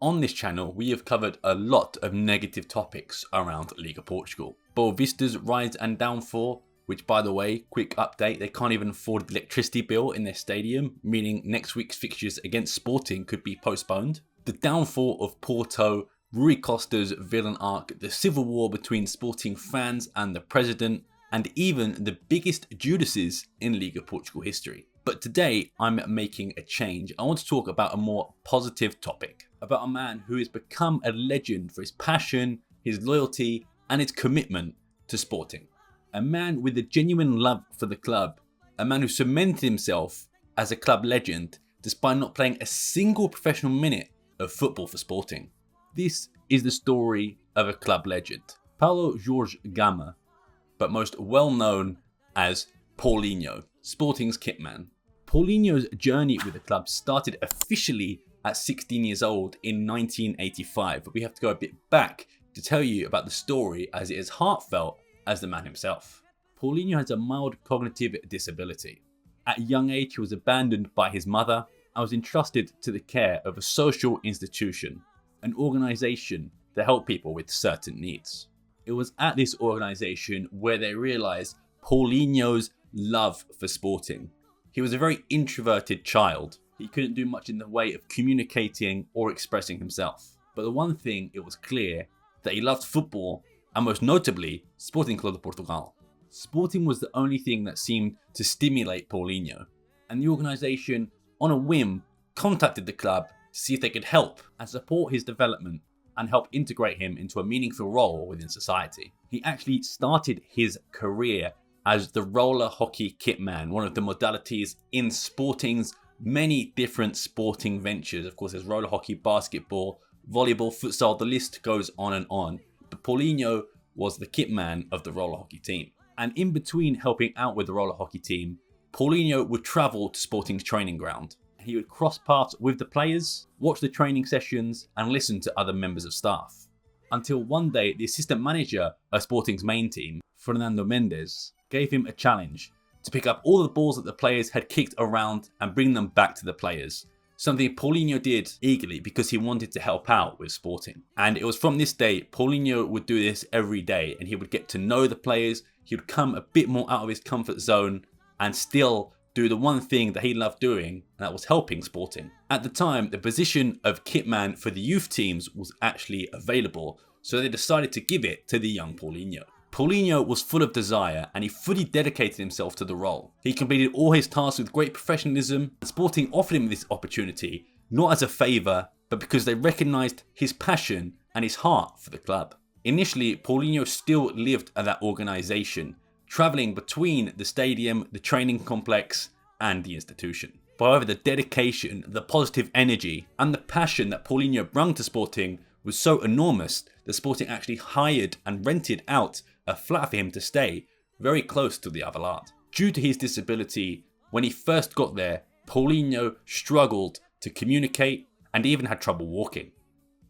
On this channel, we have covered a lot of negative topics around Liga Portugal. Boa Vista's rise and downfall, which by the way, quick update, they can't even afford the electricity bill in their stadium, meaning next week's fixtures against Sporting could be postponed. The downfall of Porto, Rui Costa's villain arc, the civil war between Sporting fans and the president, and even the biggest Judases in Liga Portugal history. But today, I'm making a change. I want to talk about a more positive topic. About a man who has become a legend for his passion, his loyalty, and his commitment to Sporting. A man with a genuine love for the club. A man who cemented himself as a club legend despite not playing a single professional minute of football for Sporting. This is the story of a club legend. Paulo Jorge Gama, but most well known as Paulinho, Sporting's kitman. Paulinho's journey with the club started officially at 16 years old in 1985, but we have to go a bit back to tell you about the story as it is heartfelt as the man himself. Paulinho has a mild cognitive disability. At a young age, he was abandoned by his mother and was entrusted to the care of a social institution, an organisation to help people with certain needs. It was at this organisation where they realised Paulinho's love for Sporting. He was a very introverted child. He couldn't do much in the way of communicating or expressing himself. But the one thing, it was clear that he loved football, and most notably, Sporting Club de Portugal. Sporting was the only thing that seemed to stimulate Paulinho, and the organisation, on a whim, contacted the club to see if they could help and support his development and help integrate him into a meaningful role within society. He actually started his career as the roller hockey kitman, one of the modalities in Sporting's many different sporting ventures. Of course, there's roller hockey, basketball, volleyball, futsal, the list goes on and on. But Paulinho was the kitman of the roller hockey team. And in between helping out with the roller hockey team, Paulinho would travel to Sporting's training ground. He would cross paths with the players, watch the training sessions, and listen to other members of staff. Until one day, the assistant manager of Sporting's main team, Fernando Mendes, gave him a challenge to pick up all the balls that the players had kicked around and bring them back to the players. Something Paulinho did eagerly because he wanted to help out with Sporting. And it was from this day, Paulinho would do this every day and he would get to know the players. He would come a bit more out of his comfort zone and still do the one thing that he loved doing, and that was helping Sporting. At the time, the position of kitman for the youth teams was actually available, so they decided to give it to the young Paulinho. Paulinho was full of desire and he fully dedicated himself to the role. He completed all his tasks with great professionalism, and Sporting offered him this opportunity not as a favour, but because they recognised his passion and his heart for the club. Initially, Paulinho still lived at that organisation, travelling between the stadium, the training complex and the institution. However, the dedication, the positive energy and the passion that Paulinho brought to Sporting was so enormous that Sporting actually hired and rented out a flat for him to stay very close to the Alvalade. Due to his disability, when he first got there, Paulinho struggled to communicate and even had trouble walking.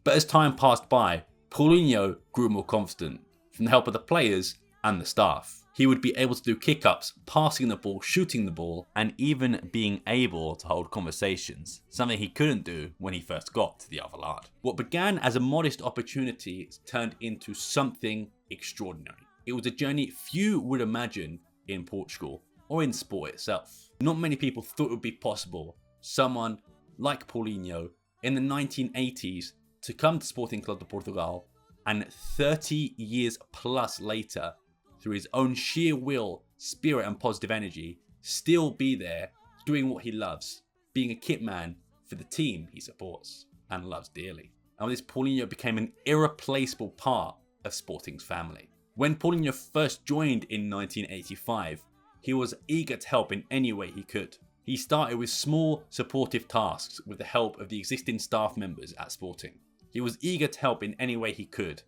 But as time passed by, Paulinho grew more confident from the help of the players and the staff. He would be able to do kick-ups, passing the ball, shooting the ball, and even being able to hold conversations, something he couldn't do when he first got to the Alvalade. What began as a modest opportunity turned into something extraordinary. It was a journey few would imagine in Portugal or in sport itself. Not many people thought it would be possible, someone like Paulinho in the 1980s to come to Sporting Club de Portugal, and 30 years plus later, through his own sheer will, spirit and positive energy, still be there doing what he loves, being a kitman for the team he supports and loves dearly. And with this, Paulinho became an irreplaceable part of Sporting's family. When Paulinho first joined in 1985, he was eager to help in any way he could. He started with small supportive tasks with the help of the existing staff members at Sporting. He was eager to help in any way he could,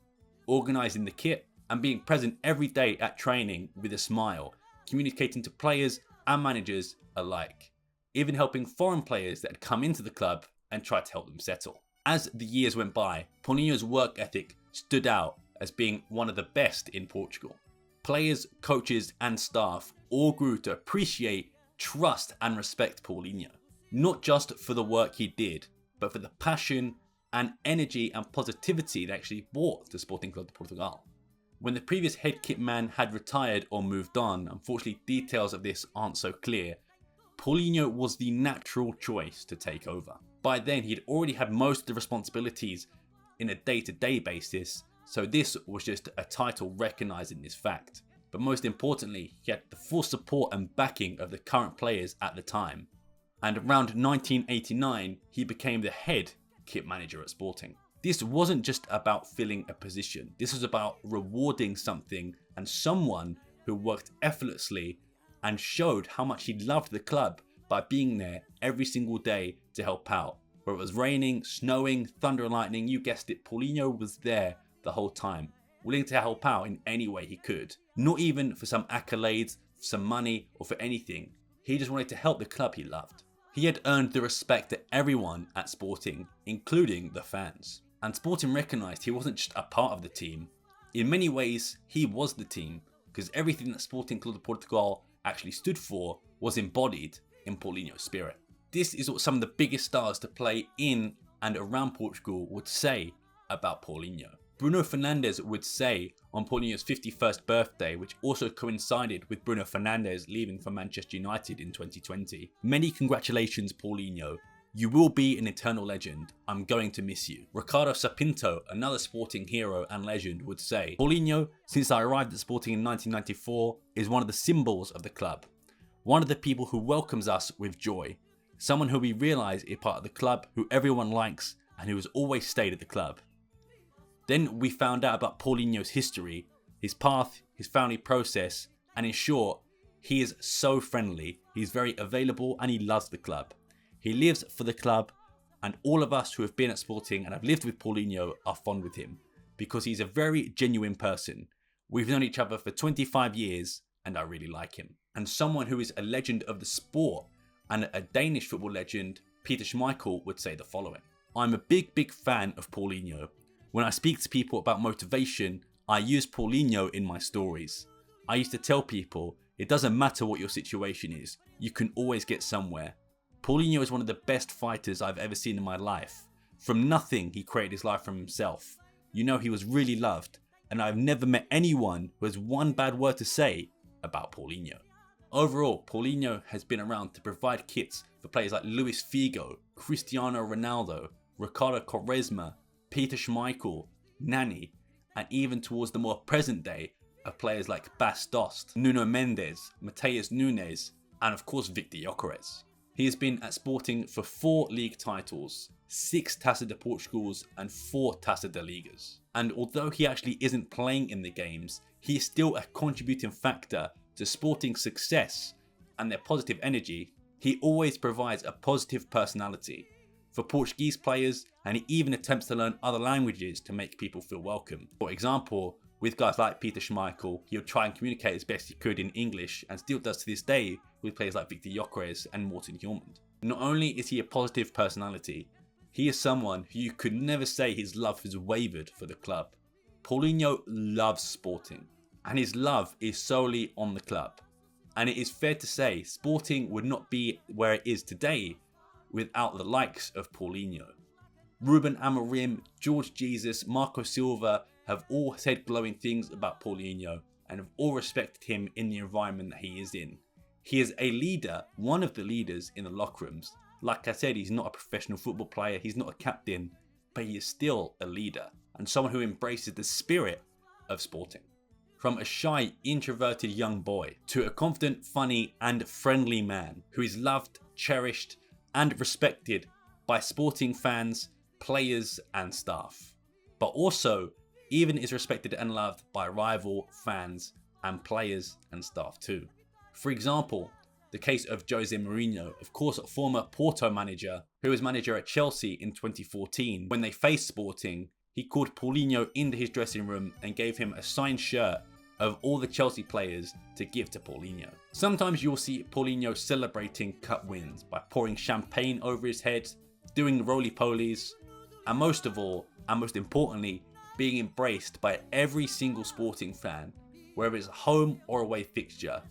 organising the kit and being present every day at training with a smile, communicating to players and managers alike, even helping foreign players that had come into the club and tried to help them settle. As the years went by, Paulinho's work ethic stood out as being one of the best in Portugal. Players, coaches and staff all grew to appreciate, trust and respect Paulinho, not just for the work he did, but for the passion and energy and positivity they actually brought to Sporting Club de Portugal. When the previous head kit man had retired or moved on, unfortunately details of this aren't so clear, Paulinho was the natural choice to take over. By then he'd already had most of the responsibilities in a day-to-day basis, so this was just a title recognising this fact. But most importantly, he had the full support and backing of the current players at the time. And around 1989, he became the head kit manager at Sporting. This wasn't just about filling a position, this was about rewarding something and someone who worked effortlessly and showed how much he loved the club by being there every single day to help out. Where it was raining, snowing, thunder and lightning, you guessed it, Paulinho was there the whole time, willing to help out in any way he could. Not even for some accolades, some money or for anything, he just wanted to help the club he loved. He had earned the respect of everyone at Sporting, including the fans. And Sporting recognised he wasn't just a part of the team. In many ways, he was the team, because everything that Sporting Club de Portugal actually stood for was embodied in Paulinho's spirit. This is what some of the biggest stars to play in and around Portugal would say about Paulinho. Bruno Fernandes would say on Paulinho's 51st birthday, which also coincided with Bruno Fernandes leaving for Manchester United in 2020, "Many congratulations, Paulinho. You will be an eternal legend. I'm going to miss you." Ricardo Sapinto, another Sporting hero and legend, would say, "Paulinho, since I arrived at Sporting in 1994, is one of the symbols of the club. One of the people who welcomes us with joy. Someone who we realise is part of the club, who everyone likes, and who has always stayed at the club." Then we found out about Paulinho's history, his path, his family process, and in short, he is so friendly, he's very available and he loves the club. He lives for the club, and all of us who have been at Sporting and have lived with Paulinho are fond with him, because he's a very genuine person. We've known each other for 25 years and I really like him. And someone who is a legend of the sport and a Danish football legend, Peter Schmeichel, would say the following: "I'm a big fan of Paulinho. When I speak to people about motivation, I use Paulinho in my stories. I used to tell people, it doesn't matter what your situation is, you can always get somewhere. Paulinho is one of the best fighters I've ever seen in my life. From nothing, he created his life from himself. You know, he was really loved, and I've never met anyone who has one bad word to say about Paulinho." Overall, Paulinho has been around to provide kits for players like Luis Figo, Cristiano Ronaldo, Ricardo Quaresma, Peter Schmeichel, Nani, and even towards the more present day of players like Bas Dost, Nuno Mendes, Mateus Nunes, and of course Victor Gyökeres. He has been at Sporting for 4 league titles, 6 Taça de Portugals and 4 Taça de Ligas. And although he actually isn't playing in the games, he is still a contributing factor to Sporting's success and their positive energy. He always provides a positive personality for Portuguese players, and he even attempts to learn other languages to make people feel welcome. For example, with guys like Peter Schmeichel, he would try and communicate as best he could in English, and still does to this day with players like Victor Gyökeres and Morten Hjormand. Not only is he a positive personality, he is someone who you could never say his love has wavered for the club. Paulinho loves Sporting, and his love is solely on the club. And it is fair to say Sporting would not be where it is today without the likes of Paulinho. Ruben Amorim, George Jesus, Marco Silva have all said glowing things about Paulinho and have all respected him in the environment that he is in. He is a leader, one of the leaders in the locker rooms. Like I said, he's not a professional football player, he's not a captain, but he is still a leader and someone who embraces the spirit of Sporting. From a shy, introverted young boy to a confident, funny and friendly man who is loved, cherished and respected by Sporting fans, players and staff. But also even is respected and loved by rival fans and players and staff too. For example, the case of Jose Mourinho, of course a former Porto manager who was manager at Chelsea in 2014. When they faced Sporting, he called Paulinho into his dressing room and gave him a signed shirt of all the Chelsea players to give to Paulinho. Sometimes you'll see Paulinho celebrating cup wins by pouring champagne over his head, doing roly-polies, and most of all, and most importantly, being embraced by every single Sporting fan, whether it's a home or away fixture.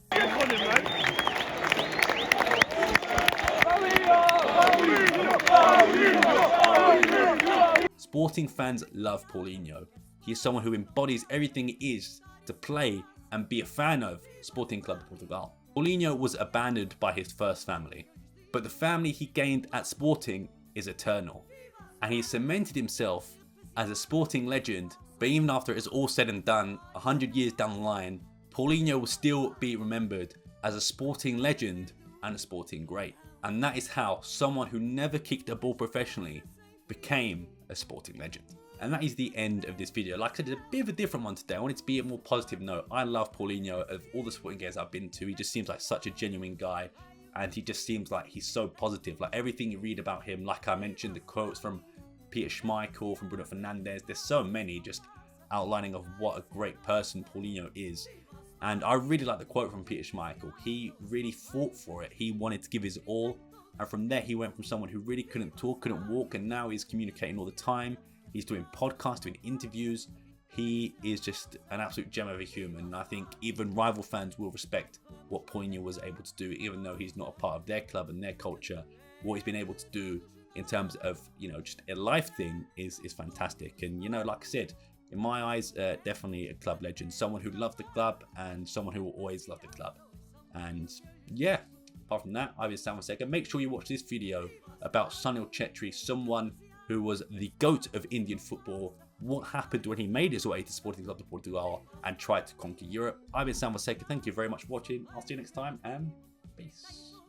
Sporting fans love Paulinho. He is someone who embodies everything it is to play and be a fan of Sporting Club de Portugal. Paulinho was abandoned by his first family, but the family he gained at Sporting is eternal, and he cemented himself as a Sporting legend. But even after it's all said and done, 100 years down the line, Paulinho will still be remembered as a Sporting legend and a Sporting great. And that is how someone who never kicked a ball professionally became a Sporting legend. And that is the end of this video. Like I said, it's a bit of a different one today. I wanted to be a more positive note. I love Paulinho. Of all the Sporting games I've been to, he just seems like such a genuine guy. And he just seems like he's so positive. Like everything you read about him, like I mentioned, the quotes from Peter Schmeichel, from Bruno Fernandes, there's so many just outlining of what a great person Paulinho is. And I really like the quote from Peter Schmeichel. He really fought for it. He wanted to give his all. And from there, he went from someone who really couldn't talk, couldn't walk, and now he's communicating all the time. He's doing podcasts, doing interviews. He is just an absolute gem of a human. And I think even rival fans will respect what Paulinho was able to do, even though he's not a part of their club and their culture. What he's been able to do in terms of, just a life thing is fantastic. And, like I said, in my eyes, definitely a club legend. Someone who loved the club and someone who will always love the club. And yeah, apart from that, I've been Sam Fonseca. Make sure you watch this video about Sunil Chhetri, someone who was the GOAT of Indian football. What happened when he made his way to Sporting Club de Portugal and tried to conquer Europe. I've been Sam Fonseca. Thank you very much for watching. I'll see you next time, and peace.